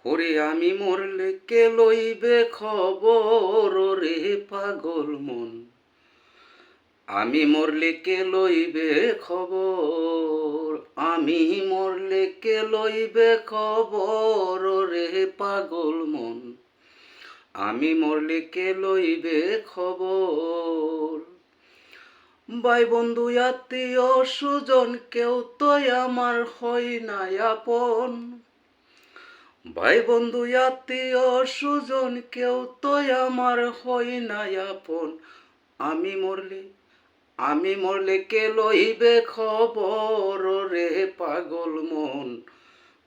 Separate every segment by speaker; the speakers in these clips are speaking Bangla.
Speaker 1: ওরে আমি মরলে কে লইবে খবর রে পাগল মন। আমি মরলে কে লইবে খবর, আমি মরলে কে লইবে খবর রে পাগল মন। আমি মরলে কে লইবে খবর। ভাই বন্ধু আত্মীয় সুজন কেউ তো আমার হয় না আপন। ভাই বন্ধু আত্মীয় সুজন কেউ তো আমার হয় না আপন। আমি মরলে কে লইবে খবর রে পাগল মন।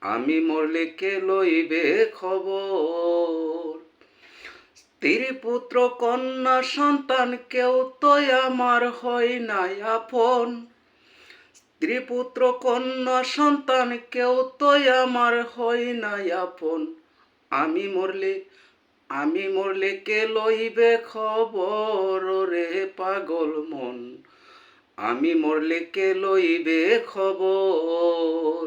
Speaker 1: আমি মরলে কে লইবে খবর। স্ত্রী পুত্র কন্যা সন্তান কেউ তো আমার হয় না আপন। স্ত্রী পুত্র কন্যা সন্তান কেউ তো আমার হয় না আপন। আমি মরলে কে লইবে খবর রে পাগল মন। আমি মরলে কে লইবে খবর।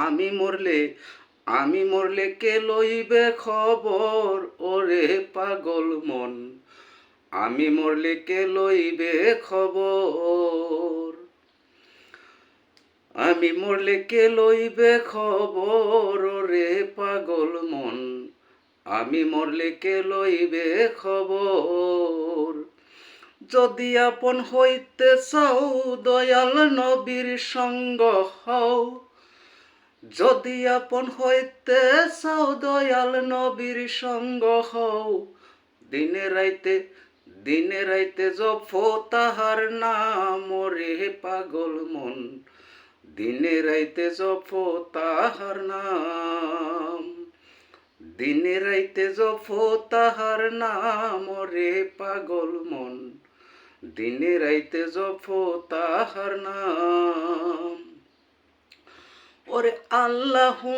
Speaker 1: আমি মরলে কে লইবে খবর ওরে পাগল মন। আমি মরলে কে লইবে খবর। আমি মরলে কে লইবে খবর রে পাগল মন। আমি মরলে কে লইবে খবর। যদি আপন হইতে চাও দয়াল নবীর সঙ্গ হও। যদি আপন হইতে চাও দয়াল নবীর সঙ্গ হও। দিনে রাইতে জপো তাহার নাম রে পাগল মন। দিনে রাইতে জপো তাহার নাম। দিনে রাইতে জপো তাহার নাম রে পাগল মন। দিনে রাইতে জপো তাহার নাম। ওরে আল্লাহু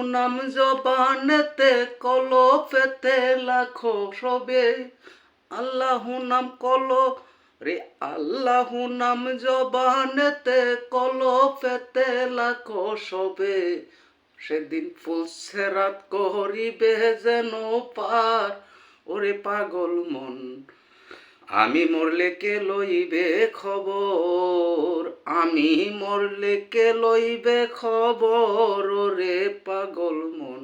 Speaker 1: নাম জবানেতে কলপেতে লাখো সবে। আল্লাহু নাম আল্লাহু নাম জবানেতে কলপেতে লাখো সবে। সেদিন ফুলসেরাত করিবে যেন পার ওরে পাগল মন। আমি মরলে কে লইবে খবর। আমি মরলে কে লইবে খবর রে পাগল মন।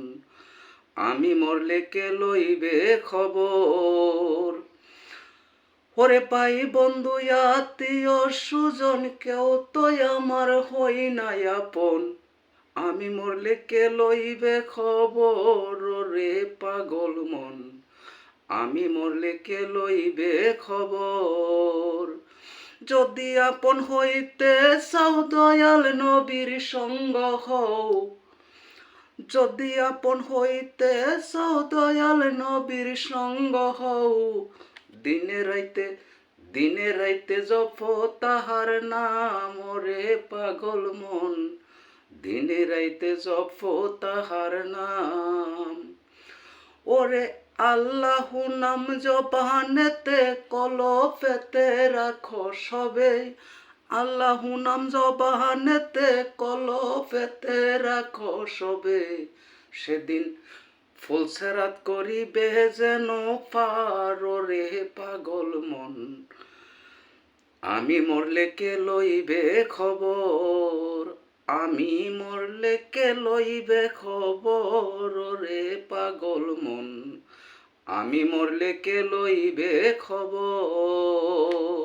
Speaker 1: আমি মরলে কে লইবে খবর। ওরে ভাই বন্ধু আত্মীয় সুজন কেউ তো আমার হই না আপন। আমি মরলে কে লইবে খবর রে পাগল মন। আমি মরলে কে লইবে খবর। যদি আপন হইতে চাও দয়াল নবীর সঙ্গ হও। যদি আপন হইতে চাও দয়াল নবীর সঙ্গ হও। দিনে রাইতে জপো তাহার নাম রে পাগল মন। দিনে রাইতে জপো তাহার নাম। ওরে আল্লাহু নাম জবানেতে কলপেতে রাখো সবে। আল্লাহু নাম জবানেতে কলপেতে রাখো সবে। সেদিন ফুলসেরাত করিবে যেন পার রে পাগল মন। আমি মরলে কে লইবে খবর। আমি মরলে কে লইবে খবর রে পাগল মন। আমি মরলে কে লইবে খবর।